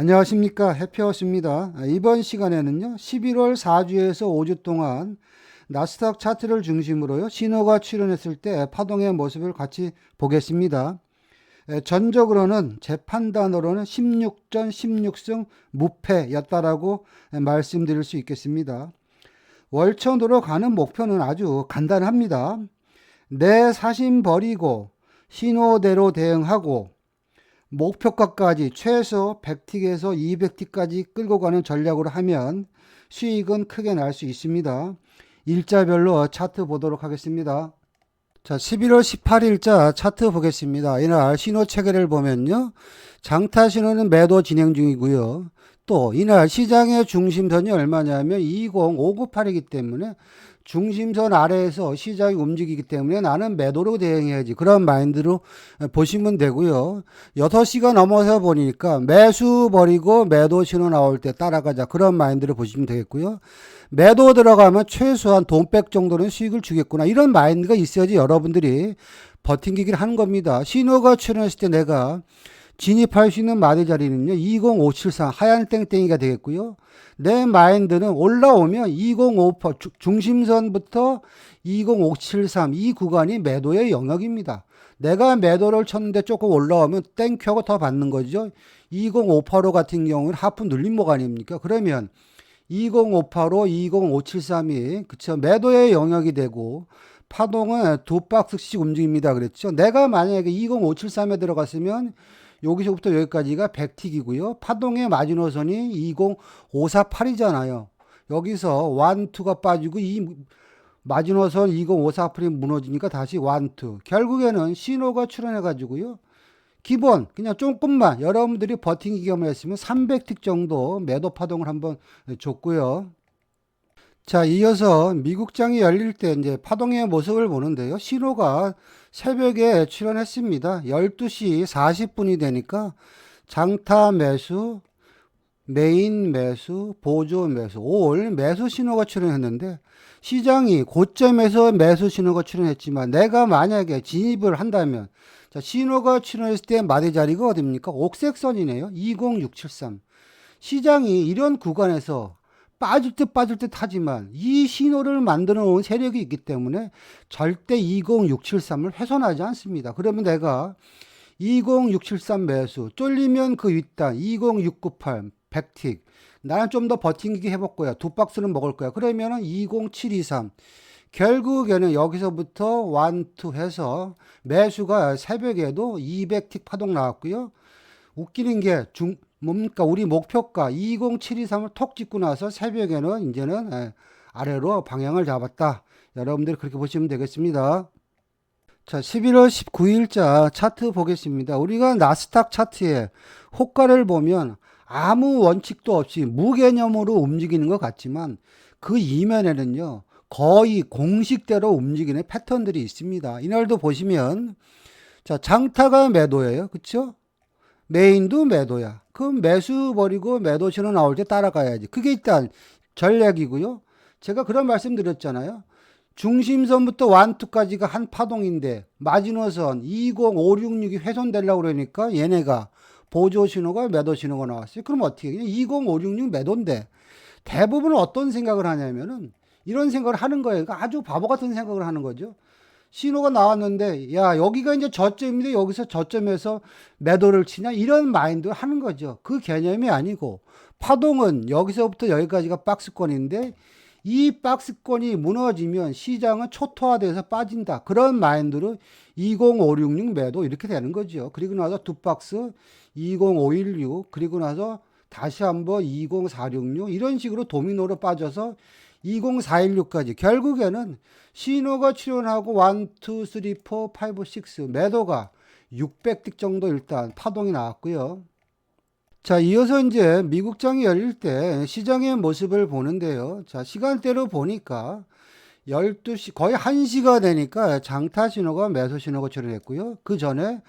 안녕하십니까, 해피하우스입니다. 이번 시간에는요 11월 4주에서 5주 동안 나스닥 차트를 중심으로요 신호가 출현했을 때 파동의 모습을 같이 보겠습니다. 전적으로는 제 판단으로는 16전 16승 무패였다라고 말씀드릴 수 있겠습니다. 월천으로 가는 목표는 아주 간단합니다. 내 사심 버리고 신호대로 대응하고 목표가까지 최소 100틱에서 200틱까지 끌고 가는 전략으로 하면 수익은 크게 날 수 있습니다. 일자별로 차트 보도록 하겠습니다. 자, 11월 18일자 차트 보겠습니다. 이날 신호 체계를 보면요. 장타 신호는 매도 진행 중이고요. 또 이날 시장의 중심선이 얼마냐면 20598이기 때문에 중심선 아래에서 시장이 움직이기 때문에 나는 매도로 대응해야지. 그런 마인드로 보시면 되고요. 6시가 넘어서 보니까 매수 버리고 매도 신호 나올 때 따라가자. 그런 마인드로 보시면 되겠고요. 매도 들어가면 최소한 돈백 정도는 수익을 주겠구나. 이런 마인드가 있어야지 여러분들이 버팅기기를 하는 겁니다. 신호가 출현했을 때 내가 진입할 수 있는 마디 자리는요 20573 하얀 땡땡이가 되겠고요. 내 마인드는 올라오면 205 중심선부터 20573 이 구간이 매도의 영역입니다. 내가 매도를 쳤는데 조금 올라오면 땡큐하고 더 받는 거죠. 20585 같은 경우는 하프 눌림목 아닙니까? 그러면 20585, 20573이 그쵸 매도의 영역이 되고 파동은 두 박스씩 움직입니다. 그랬죠. 내가 만약에 20573에 들어갔으면 여기서부터 여기까지가 100틱이고요. 파동의 마지노선이 20548이잖아요. 여기서 1, 2가 빠지고 이 마지노선 20548이 무너지니까 다시 1, 2. 결국에는 신호가 출현해 가지고요. 기본 그냥 조금만 여러분들이 버티기 겸을 했으면 300틱 정도 매도 파동을 한번 줬고요. 자, 이어서 미국장이 열릴 때 이제 파동의 모습을 보는데요. 신호가 새벽에 출현했습니다. 12시 40분이 되니까 장타 매수, 메인 매수, 보조 매수, 올 매수 신호가 출현했는데 시장이 고점에서 매수 신호가 출현했지만 내가 만약에 진입을 한다면 자, 신호가 출현했을 때 마디 자리가 어딥니까? 옥색선이네요. 20673. 시장이 이런 구간에서 빠질 듯 하지만 이 신호를 만들어 놓은 세력이 있기 때문에 절대 20673을 훼손하지 않습니다. 그러면 내가 20673 매수 쫄리면 그 윗단 20698 100틱 나는 좀 더 버팅기기 해볼 거야. 두 박스는 먹을 거야. 그러면은 20723 결국에는 여기서부터 1, 2 해서 매수가 새벽에도 200틱 파동 나왔고요. 웃기는 게 뭡니까? 우리 목표가 20723을 톡 찍고 나서 새벽에는 이제는 아래로 방향을 잡았다. 여러분들이 그렇게 보시면 되겠습니다. 자, 11월 19일자 차트 보겠습니다. 우리가 나스닥 차트에 호가를 보면 아무 원칙도 없이 무개념으로 움직이는 것 같지만 그 이면에는요, 거의 공식대로 움직이는 패턴들이 있습니다. 이날도 보시면, 자, 장타가 매도예요. 그쵸? 메인도 매도야. 그럼 매수 버리고 매도 신호 나올 때 따라가야지. 그게 일단 전략이고요. 제가 그런 말씀 드렸잖아요. 중심선부터 1, 2까지가 한 파동인데 마지노선 20566이 훼손되려고 그러니까 얘네가 보조 신호가 매도 신호가 나왔어요. 그럼 어떻게 해요? 20566 매도인데 대부분은 어떤 생각을 하냐면은 이런 생각을 하는 거예요. 그러니까 아주 바보 같은 생각을 하는 거죠. 신호가 나왔는데 야 여기가 이제 저점인데 여기서 저점에서 매도를 치냐 이런 마인드를 하는 거죠. 그 개념이 아니고 파동은 여기서부터 여기까지가 박스권인데 이 박스권이 무너지면 시장은 초토화돼서 빠진다. 그런 마인드로 20566 매도 이렇게 되는 거죠. 그리고 나서 두 박스 20516 그리고 나서 다시 한번 20466 이런 식으로 도미노로 빠져서 20416까지 결국에는 신호가 출현하고 1, 2, 3, 4, 5, 6 매도가 600틱 정도 일단 파동이 나왔고요. 자, 이어서 이제 미국장이 열릴 때 시장의 모습을 보는데요. 자, 시간대로 보니까 12시 거의 1시가 되니까 장타 신호가 매수 신호가 출현했고요. 그 전에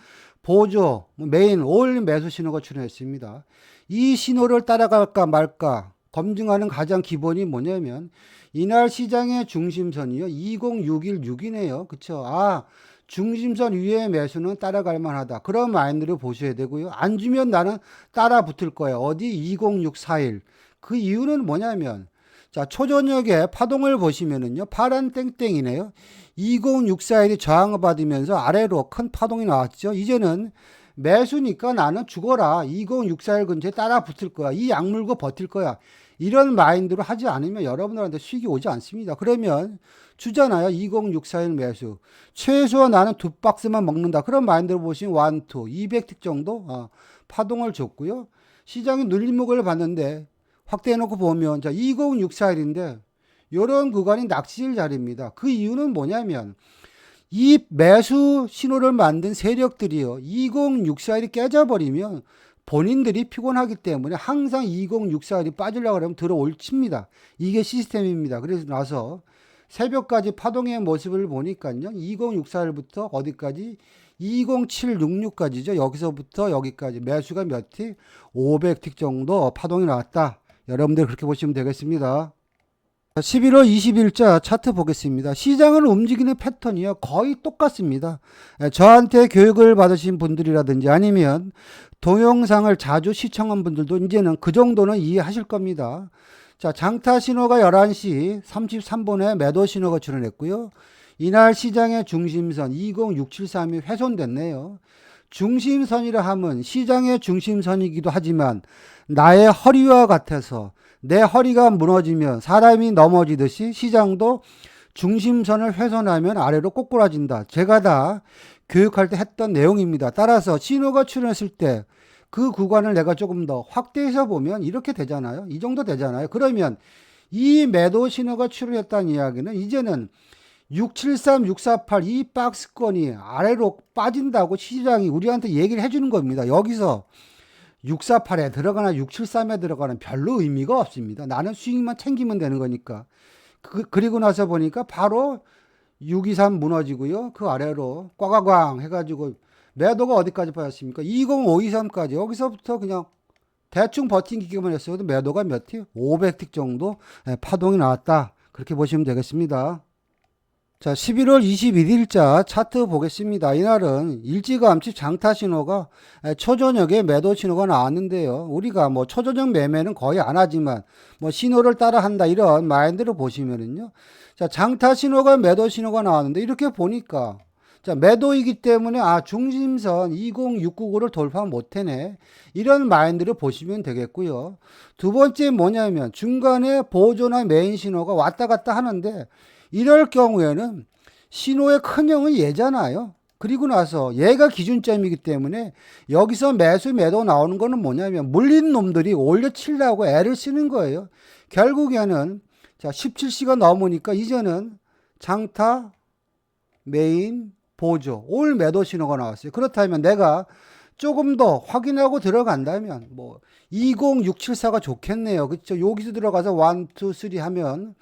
보조 메인 올 매수 신호가 출현했습니다. 이 신호를 따라갈까 말까 검증하는 가장 기본이 뭐냐면 이날 시장의 중심선이요 20616이네요. 그쵸? 아, 중심선 위의 매수는 따라갈 만하다. 그런 마인드를 보셔야 되고요. 안 주면 나는 따라 붙을 거야. 어디 20641. 그 이유는 뭐냐면 자, 초저녁에 파동을 보시면은요. 파란 땡땡이네요. 20641이 저항을 받으면서 아래로 큰 파동이 나왔죠. 이제는 매수니까 나는 죽어라. 20641 근처에 따라 붙을 거야. 이 약물고 버틸 거야. 이런 마인드로 하지 않으면 여러분들한테 수익이 오지 않습니다. 그러면 주잖아요. 20641 매수. 최소한 나는 2박스만 먹는다. 그런 마인드로 보시면 1, 2, 200틱 정도 파동을 줬고요. 시장이 눌림목을 봤는데 확대해놓고 보면 자 20641인데 이런 구간이 낚시질 자리입니다. 그 이유는 뭐냐면 이 매수 신호를 만든 세력들이요. 20641이 깨져버리면 본인들이 피곤하기 때문에 항상 20641이 빠지려고 하면 들어올 칩니다. 이게 시스템입니다. 그래서 나서 새벽까지 파동의 모습을 보니까요. 20641부터 어디까지? 20766까지죠. 여기서부터 여기까지 매수가 몇 틱? 500틱 정도 파동이 나왔다. 여러분들 그렇게 보시면 되겠습니다. 11월 20일자 차트 보겠습니다. 시장을 움직이는 패턴이요. 거의 똑같습니다. 저한테 교육을 받으신 분들이라든지 아니면 동영상을 자주 시청한 분들도 이제는 그 정도는 이해하실 겁니다. 자, 장타 신호가 11시 33분에 매도 신호가 출현했고요. 이날 시장의 중심선 20673이 훼손됐네요. 중심선이라 하면 시장의 중심선이기도 하지만 나의 허리와 같아서 내 허리가 무너지면 사람이 넘어지듯이 시장도 중심선을 훼손하면 아래로 꼬꾸라진다. 제가 다 교육할 때 했던 내용입니다. 따라서 신호가 출현했을 때 그 구간을 내가 조금 더 확대해서 보면 이렇게 되잖아요. 이 정도 되잖아요. 그러면 이 매도 신호가 출현했다는 이야기는 이제는 673, 648 이 박스권이 아래로 빠진다고 시장이 우리한테 얘기를 해주는 겁니다. 여기서 648에 들어가나 673에 들어가는 별로 의미가 없습니다. 나는 수익만 챙기면 되는 거니까. 그리고 나서 보니까 바로 623 무너지고요. 그 아래로 꽝꽝꽝 해가지고 매도가 어디까지 빠졌습니까? 20523까지. 여기서부터 그냥 대충 버팅기기만 했어도 매도가 몇 틱? 500틱 정도 파동이 나왔다. 그렇게 보시면 되겠습니다. 자, 11월 21일자 차트 보겠습니다. 이날은 일찌감치 장타 신호가 초저녁에 매도 신호가 나왔는데요. 우리가 뭐 초저녁 매매는 거의 안 하지만 뭐 신호를 따라 한다 이런 마인드로 보시면은요. 자, 장타 신호가 매도 신호가 나왔는데 이렇게 보니까 자, 매도이기 때문에 중심선 20699를 돌파 못해네. 이런 마인드를 보시면 되겠고요. 두 번째 뭐냐면 중간에 보조나 메인 신호가 왔다 갔다 하는데 이럴 경우에는 신호의 큰 형은 얘잖아요. 그리고 나서 얘가 기준점이기 때문에 여기서 매수 매도 나오는 거는 뭐냐면 물린 놈들이 올려치려고 애를 쓰는 거예요. 결국에는 자 17시가 넘으니까 이제는 장타 메인 보조 올 매도 신호가 나왔어요. 그렇다면 내가 조금 더 확인하고 들어간다면 뭐 20674가 좋겠네요. 그렇죠? 여기서 들어가서 1, 2, 3 하면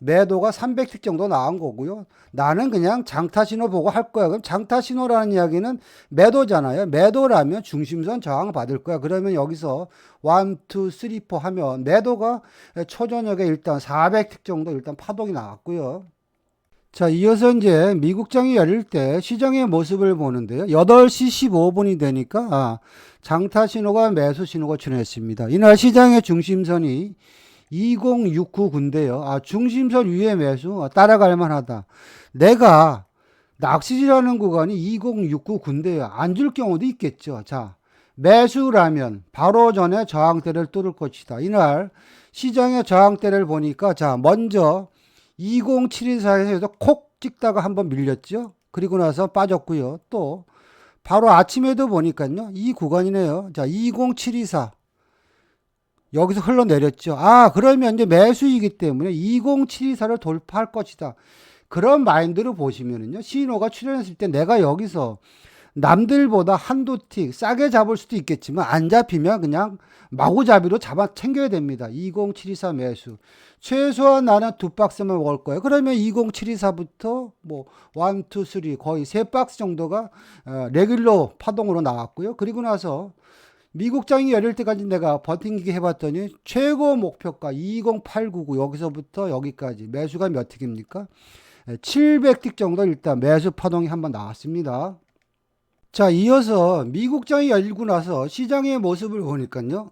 매도가 300틱 정도 나온 거고요. 나는 그냥 장타 신호 보고 할 거야. 그럼 장타 신호라는 이야기는 매도잖아요. 매도라면 중심선 저항 받을 거야. 그러면 여기서 1, 2, 3, 4 하면 매도가 초저녁에 일단 400틱 정도 일단 파동이 나왔고요. 자, 이어서 이제 미국장이 열릴 때 시장의 모습을 보는데요. 8시 15분이 되니까 장타 신호가 매수 신호가 출현했습니다. 이날 시장의 중심선이 2069군데요. 중심선 위에 매수 따라갈 만하다. 내가 낚시질하는 구간이 2069군데요. 안 줄 경우도 있겠죠. 자, 매수라면 바로 전에 저항대를 뚫을 것이다. 이날 시장의 저항대를 보니까 자, 먼저 20724에서 콕 찍다가 한번 밀렸죠. 그리고 나서 빠졌고요. 또 바로 아침에도 보니까요. 이 구간이네요. 자, 20724 여기서 흘러내렸죠. 그러면 이제 매수이기 때문에 20724를 돌파할 것이다. 그런 마인드로 보시면은요. 신호가 출현했을 때 내가 여기서 남들보다 한두 틱 싸게 잡을 수도 있겠지만 안 잡히면 그냥 마구잡이로 잡아 챙겨야 됩니다. 20724 매수. 최소한 나는 2박스만 먹을 거예요. 그러면 20724부터 뭐 1, 2, 3 거의 3박스 정도가 레귤러 파동으로 나왔고요. 그리고 나서 미국장이 열릴 때까지 내가 버팅기기 해봤더니 최고 목표가 20899 여기서부터 여기까지 매수가 몇 틱입니까? 700틱 정도 일단 매수 파동이 한번 나왔습니다. 자, 이어서 미국장이 열리고 나서 시장의 모습을 보니까요.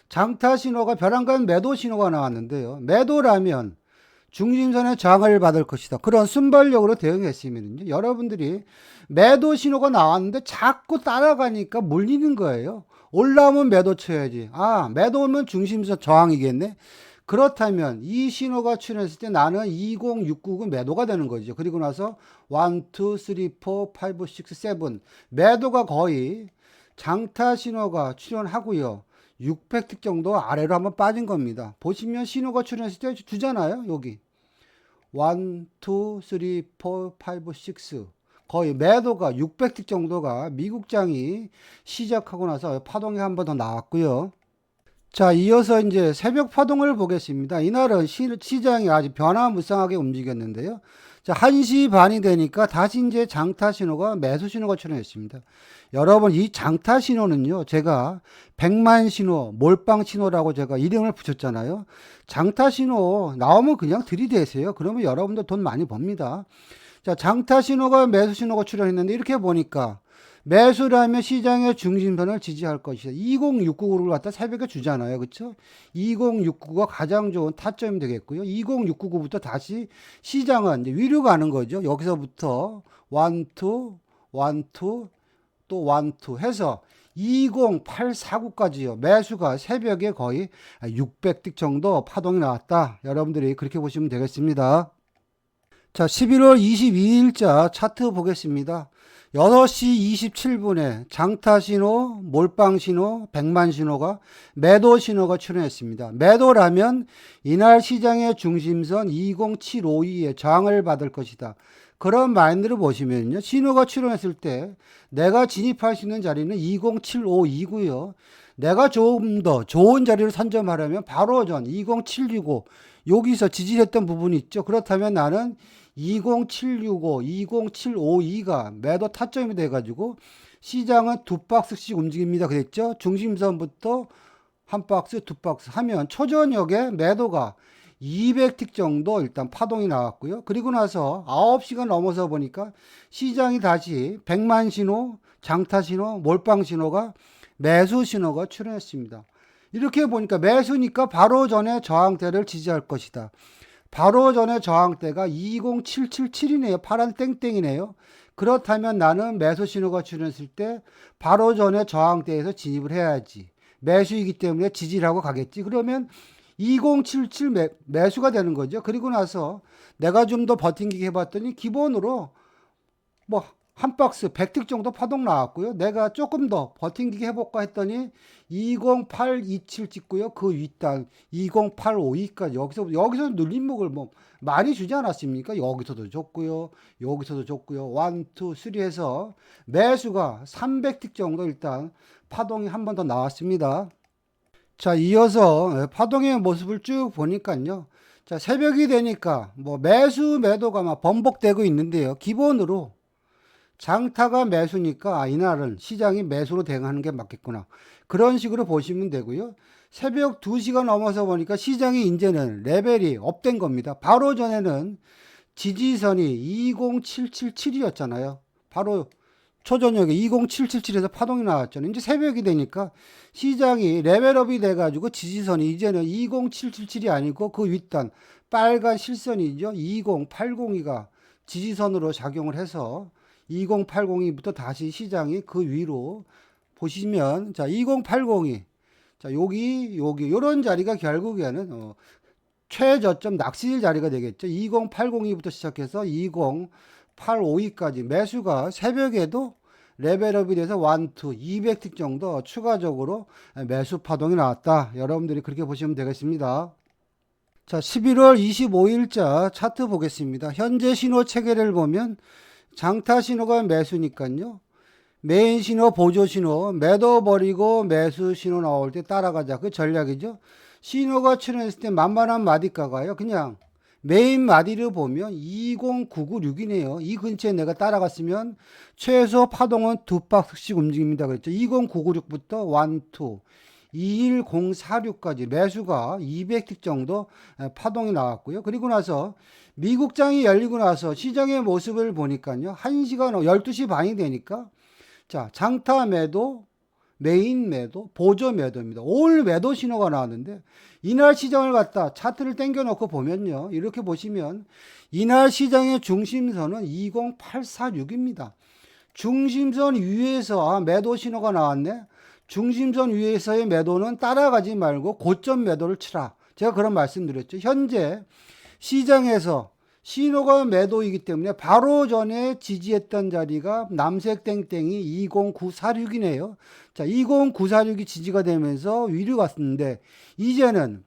장타 신호가 벼랑간 매도 신호가 나왔는데요. 매도라면 중심선의 저항을 받을 것이다. 그런 순발력으로 대응했으면요. 여러분들이 매도 신호가 나왔는데 자꾸 따라가니까 물리는 거예요. 올라오면 매도 쳐야지. 아, 매도 오면 중심선 저항이겠네. 그렇다면 이 신호가 출현했을 때 나는 20699 매도가 되는 거죠. 그리고 나서 1, 2, 3, 4, 5, 6, 7 매도가 거의 장타 신호가 출현하고요. 600틱 정도 아래로 한번 빠진 겁니다. 보시면 신호가 출현했을 때 주잖아요. 여기 1, 2, 3, 4, 5, 6 거의 매도가 600틱 정도가 미국장이 시작하고 나서 파동이 한 번 더 나왔고요. 자, 이어서 이제 새벽 파동을 보겠습니다. 이날은 시장이 아주 변화무쌍하게 움직였는데요. 자, 1시 반이 되니까 다시 이제 장타 신호가 매수 신호가 출현했습니다. 여러분, 이 장타 신호는요, 제가 백만 신호, 몰빵 신호라고 제가 이름을 붙였잖아요. 장타 신호 나오면 그냥 들이대세요. 그러면 여러분도 돈 많이 법니다. 자, 장타 신호가 매수 신호가 출현했는데 이렇게 보니까 매수라면 시장의 중심선을 지지할 것이다. 20699를 갖다 새벽에 주잖아요. 그렇죠? 20699가 가장 좋은 타점이 되겠고요. 20699부터 다시 시장은 이제 위로 가는 거죠. 여기서부터 1, 2, 1, 2, 또 1, 2 해서 20849까지요. 매수가 새벽에 거의 600틱 정도 파동이 나왔다. 여러분들이 그렇게 보시면 되겠습니다. 자, 11월 22일자 차트 보겠습니다. 6시 27분에 장타 신호, 몰빵 신호, 백만 신호가 매도 신호가 출현했습니다. 매도라면 이날 시장의 중심선 20752에 저항을 받을 것이다. 그런 마인드를 보시면요. 신호가 출현했을 때 내가 진입할 수 있는 자리는 20752고요. 내가 좀 더 좋은 자리를 선점하려면 바로 전 20765 여기서 지지했던 부분이 있죠. 그렇다면 나는 20765, 20752가 매도 타점이 돼가지고 시장은 두 박스씩 움직입니다. 그랬죠? 중심선부터 한 박스, 두 박스 하면 초저녁에 매도가 200틱 정도 일단 파동이 나왔고요. 그리고 나서 9시가 넘어서 보니까 시장이 다시 백만 신호, 장타 신호, 몰빵 신호가 매수 신호가 출현했습니다. 이렇게 보니까 매수니까 바로 전에 저항대를 지지할 것이다. 바로 전에 저항대가 20777이네요. 파란 땡땡이네요. 그렇다면 나는 매수 신호가 출현했을 때 바로 전에 저항대에서 진입을 해야지. 매수이기 때문에 지지를 하고 가겠지. 그러면 2077 매수가 되는 거죠. 그리고 나서 내가 좀 더 버팅기게 해봤더니 기본으로 뭐 한 박스 100틱 정도 파동 나왔고요. 내가 조금 더 버팅기게 해볼까 했더니 20827 찍고요. 그 윗단 20852까지 여기서 눌림목을 뭐 많이 주지 않았습니까? 여기서도 줬고요. 여기서도 줬고요. 1, 2, 3 해서 매수가 300틱 정도 일단 파동이 한 번 더 나왔습니다. 자, 이어서 파동의 모습을 쭉 보니까요. 자, 새벽이 되니까 뭐 매수 매도가 막 번복되고 있는데요. 기본으로 장타가 매수니까 이날은 시장이 매수로 대응하는 게 맞겠구나. 그런 식으로 보시면 되고요. 새벽 2시가 넘어서 보니까 시장이 이제는 레벨이 업된 겁니다. 바로 전에는 지지선이 20777이었잖아요. 바로 초저녁에 20777에서 파동이 나왔잖아요. 이제 새벽이 되니까 시장이 레벨업이 돼가지고 지지선이 이제는 20777이 아니고 그 윗단 빨간 실선이죠. 20802가 지지선으로 작용을 해서 2080부터 다시 시장이 그 위로 보시면 자 2080이 자 여기 요런 자리가 결국에는 최저점 낚시일 자리가 되겠죠. 2080부터 시작해서 20852까지 매수가 새벽에도 레벨업이 돼서 1, 2, 200틱 정도 추가적으로 매수 파동이 나왔다. 여러분들이 그렇게 보시면 되겠습니다. 자 11월 25일자 차트 보겠습니다. 현재 신호 체계를 보면 장타 신호가 매수니까요. 메인 신호, 보조 신호, 매도 버리고 매수 신호 나올 때 따라가자. 그 전략이죠. 신호가 출현했을 때 만만한 마디가가요. 그냥 메인 마디를 보면 20996이네요. 이 근처에 내가 따라갔으면 최소 파동은 두 박스씩 움직입니다. 그랬죠. 20996부터 1, 21046까지 매수가 200틱 정도 파동이 나왔고요. 그리고 나서 미국장이 열리고 나서 시장의 모습을 보니까요. 1시간 12시 반이 되니까 자, 장타 매도, 메인 매도, 보조 매도입니다. 올 매도 신호가 나왔는데 이날 시장을 갖다 차트를 당겨 놓고 보면요. 이렇게 보시면 이날 시장의 중심선은 20846입니다. 중심선 위에서 매도 신호가 나왔네. 중심선 위에서의 매도는 따라가지 말고 고점 매도를 치라. 제가 그런 말씀 드렸죠. 현재 시장에서 신호가 매도이기 때문에 바로 전에 지지했던 자리가 남색 땡땡이 20946이네요. 자, 20946이 지지가 되면서 위로 갔는데 이제는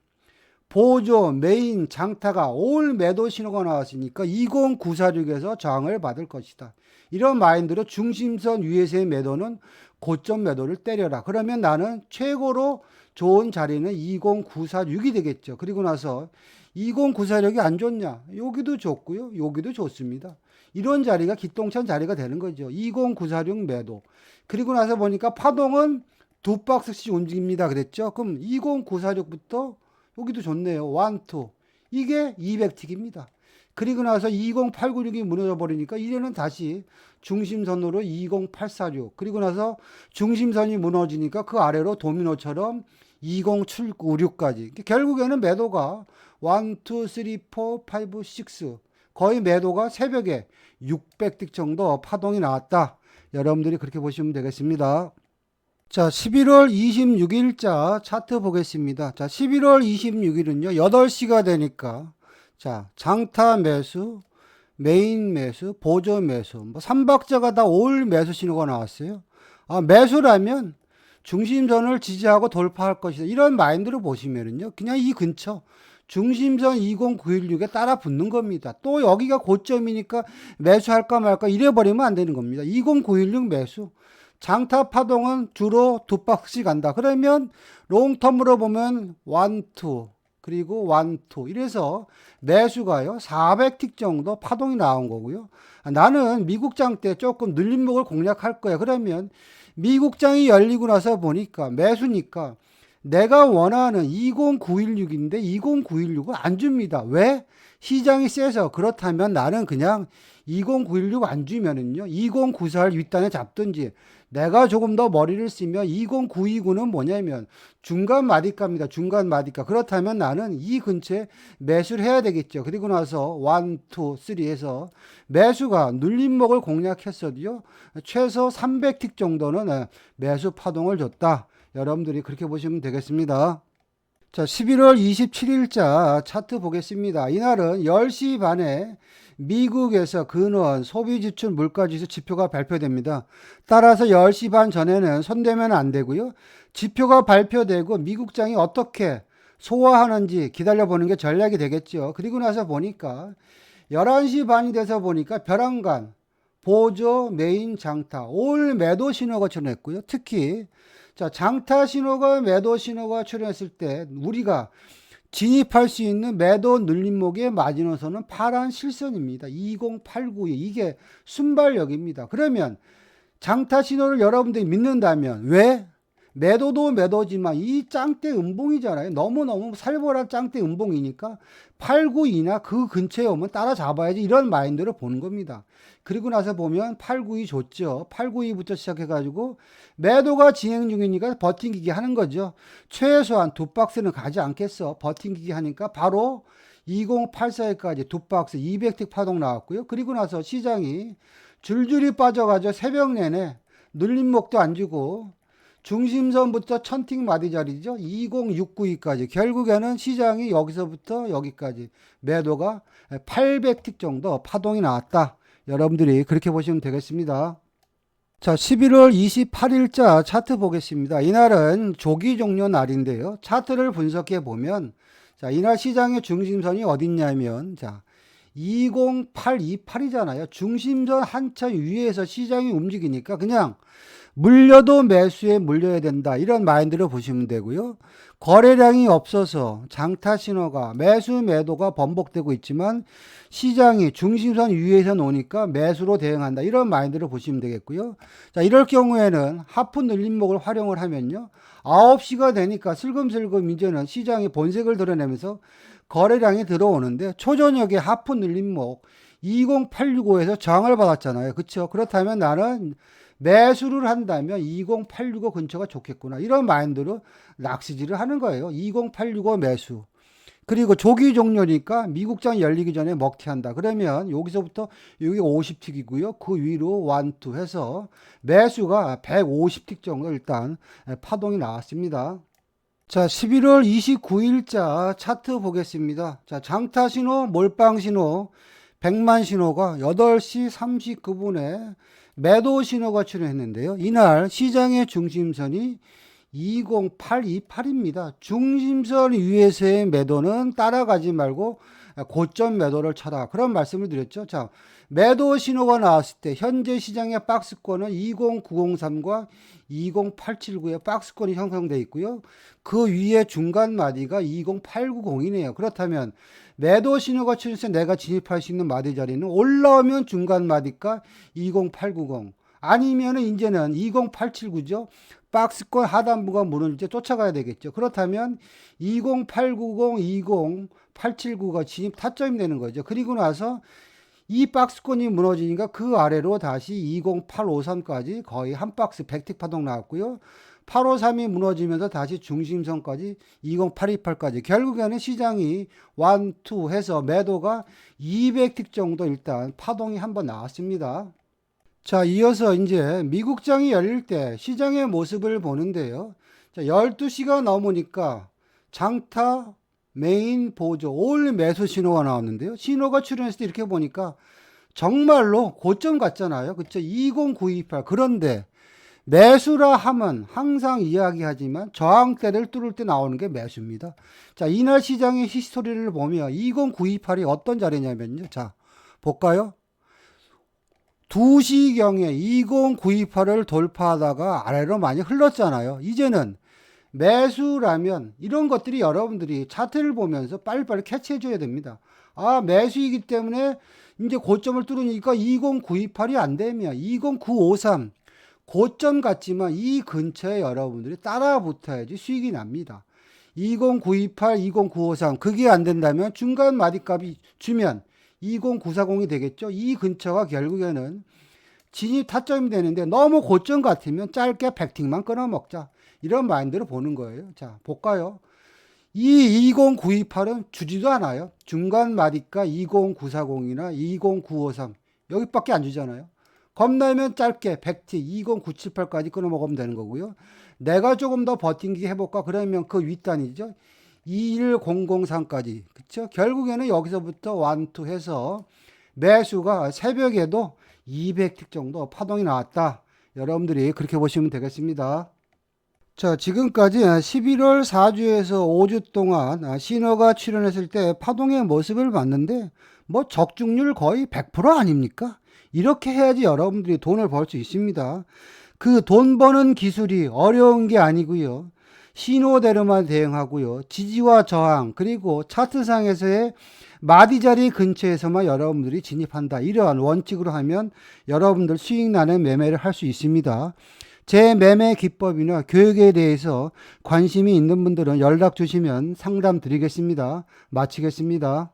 보조, 메인, 장타가 올 매도 신호가 나왔으니까 20946에서 저항을 받을 것이다. 이런 마인드로 중심선 위에서의 매도는 고점 매도를 때려라. 그러면 나는 최고로 좋은 자리는 20946이 되겠죠. 그리고 나서 20946이 안 좋냐? 여기도 좋고요. 여기도 좋습니다. 이런 자리가 기똥찬 자리가 되는 거죠. 20946 매도. 그리고 나서 보니까 파동은 두 박스씩 움직입니다. 그랬죠. 그럼 20946부터 여기도 좋네요. 1, 2. 이게 200틱입니다. 그리고 나서 20896이 무너져 버리니까 이제는 다시 중심선으로 20846. 그리고 나서 중심선이 무너지니까 그 아래로 도미노처럼 20796까지. 결국에는 매도가 1, 2, 3, 4, 5, 6. 거의 매도가 새벽에 600틱 정도 파동이 나왔다. 여러분들이 그렇게 보시면 되겠습니다. 자, 11월 26일자 차트 보겠습니다. 자, 11월 26일은요, 8시가 되니까, 자, 장타 매수, 메인 매수, 보조 매수, 뭐, 3박자가 다 올 매수 신호가 나왔어요. 아, 매수라면 중심선을 지지하고 돌파할 것이다. 이런 마인드로 보시면은요, 그냥 이 근처, 중심선 20916에 따라 붙는 겁니다. 또 여기가 고점이니까 매수할까 말까 이래버리면 안 되는 겁니다. 20916 매수. 장타 파동은 주로 두 박스씩 간다. 그러면 롱텀으로 보면 1, 2 그리고 1, 2 이래서 매수가요 400틱 정도 파동이 나온 거고요. 나는 미국장 때 조금 눌림목을 공략할 거야. 그러면 미국장이 열리고 나서 보니까 매수니까 내가 원하는 20916인데 20916은 안 줍니다. 왜? 시장이 세서. 그렇다면 나는 그냥 20916 안 주면은요 2094를 윗단에 잡든지 내가 조금 더 머리를 쓰면 20929는 뭐냐면 중간 마디가입니다. 중간 마디가. 그렇다면 나는 이 근처에 매수를 해야 되겠죠. 그리고 나서 1, 2, 3 해서 매수가 눌림목을 공략했어도요 최소 300틱 정도는 매수 파동을 줬다. 여러분들이 그렇게 보시면 되겠습니다. 자, 11월 27일자 차트 보겠습니다. 이날은 10시 반에 미국에서 근원 소비지출 물가지수 지표가 발표됩니다. 따라서 10시 반 전에는 손대면 안 되고요. 지표가 발표되고 미국장이 어떻게 소화하는지 기다려보는 게 전략이 되겠죠. 그리고 나서 보니까 11시 반이 돼서 보니까 벼랑간, 보조, 메인, 장타 올 매도 신호가 출현했고요. 특히 자, 장타 신호가 매도 신호가 출현했을 때 우리가 진입할 수 있는 매도 눌림목의 마지노선은 파란 실선입니다. 20892 이게 순발력입니다. 그러면 장타 신호를 여러분들이 믿는다면 왜? 매도도 매도지만 이 짱대 음봉이잖아요. 너무너무 살벌한 짱대 음봉이니까 892나 그 근처에 오면 따라잡아야지 이런 마인드로 보는 겁니다. 그리고 나서 보면 892 좋죠. 892부터 시작해가지고 매도가 진행 중이니까 버팅기기 하는 거죠. 최소한 두 박스는 가지 않겠어. 버팅기기 하니까 바로 2084까지 두 박스 200틱 파동 나왔고요. 그리고 나서 시장이 줄줄이 빠져가지고 새벽 내내 눌림목도 안 주고 중심선부터 1000틱 마디 자리죠. 20692까지. 결국에는 시장이 여기서부터 여기까지 매도가 800틱 정도 파동이 나왔다. 여러분들이 그렇게 보시면 되겠습니다. 자, 11월 28일자 차트 보겠습니다. 이날은 조기 종료 날인데요. 차트를 분석해 보면 자, 이날 시장의 중심선이 어딨냐면 자, 20828이잖아요. 중심선 한참 위에서 시장이 움직이니까 그냥 물려도 매수에 물려야 된다. 이런 마인드로 보시면 되고요. 거래량이 없어서 장타 신호가 매수 매도가 번복되고 있지만 시장이 중심선 위에서 노니까 매수로 대응한다. 이런 마인드로 보시면 되겠고요. 자, 이럴 경우에는 하프 늘림목을 활용을 하면요. 9시가 되니까 슬금슬금 이제는 시장이 본색을 드러내면서 거래량이 들어오는데 초저녁에 하프 늘림목 20865에서 저항을 받았잖아요. 그렇죠? 그렇다면 나는 매수를 한다면 20865 근처가 좋겠구나. 이런 마인드로 낚시질을 하는 거예요. 20865 매수. 그리고 조기 종료니까 미국장 열리기 전에 먹튀한다. 그러면 여기서부터 여기 50틱이고요. 그 위로 1, 2 해서 매수가 150틱 정도 일단 파동이 나왔습니다. 자, 11월 29일자 차트 보겠습니다. 자, 장타 신호, 몰빵 신호, 100만 신호가 8시 39분에 매도 신호가 출현했는데요. 이날 시장의 중심선이 20828입니다. 중심선 위에서의 매도는 따라가지 말고 고점 매도를 쳐라. 그런 말씀을 드렸죠. 자, 매도 신호가 나왔을 때 현재 시장의 박스권은 20903과 20879의 박스권이 형성되어 있고요. 그 위에 중간 마디가 20890이네요. 그렇다면 매도 신호가 출현해서 내가 진입할 수 있는 마디 자리는 올라오면 중간 마디가 20890 아니면은 이제는 20879죠. 박스권 하단부가 무너질 때 쫓아가야 되겠죠. 그렇다면 20890, 20879가 진입 타점이 되는 거죠. 그리고 나서 이 박스권이 무너지니까 그 아래로 다시 20853까지 거의 한 박스 100틱 파동 나왔고요. 853이 무너지면서 다시 중심선까지 20828까지 결국에는 시장이 1, 2 해서 매도가 200틱 정도 일단 파동이 한번 나왔습니다. 자, 이어서 이제 미국장이 열릴 때 시장의 모습을 보는데요. 자, 12시가 넘으니까 장타 메인 보조 올 매수 신호가 나왔는데요. 신호가 출현했을 때 이렇게 보니까 정말로 고점 같잖아요. 그쵸? 20928. 그런데 매수라 하면 항상 이야기하지만 저항대를 뚫을 때 나오는 게 매수입니다. 자, 이날 시장의 히스토리를 보면 20928이 어떤 자리냐면요. 자, 볼까요? 2시경에 20928을 돌파하다가 아래로 많이 흘렀잖아요. 이제는 매수라면 이런 것들이 여러분들이 차트를 보면서 빨리빨리 캐치해 줘야 됩니다. 아, 매수이기 때문에 이제 고점을 뚫으니까 20928이 안 되면 20953 고점 같지만 이 근처에 여러분들이 따라 붙어야지 수익이 납니다. 20928, 20953 그게 안 된다면 중간 마디값이 주면 20940이 되겠죠. 이 근처가 결국에는 진입 타점이 되는데 너무 고점 같으면 짧게 100틱만 끊어 먹자. 이런 마인드로 보는 거예요. 자, 볼까요? 이 20928은 주지도 않아요. 중간 마디가 20940이나 20953 여기밖에 안 주잖아요. 겁나면 짧게 100틱 20978까지 끊어 먹으면 되는 거고요. 내가 조금 더 버팅기 해볼까? 그러면 그 윗단이죠. 21003까지. 그쵸? 결국에는 여기서부터 1, 2 해서 매수가 새벽에도 200틱 정도 파동이 나왔다. 여러분들이 그렇게 보시면 되겠습니다. 자, 지금까지 11월 4주에서 5주 동안 신호가 출현했을 때 파동의 모습을 봤는데 뭐 적중률 거의 100% 아닙니까? 이렇게 해야지 여러분들이 돈을 벌 수 있습니다. 그 돈 버는 기술이 어려운 게 아니고요. 신호대로만 대응하고요. 지지와 저항 그리고 차트상에서의 마디 자리 근처에서만 여러분들이 진입한다. 이러한 원칙으로 하면 여러분들 수익 나는 매매를 할 수 있습니다. 제 매매 기법이나 교육에 대해서 관심이 있는 분들은 연락 주시면 상담 드리겠습니다. 마치겠습니다.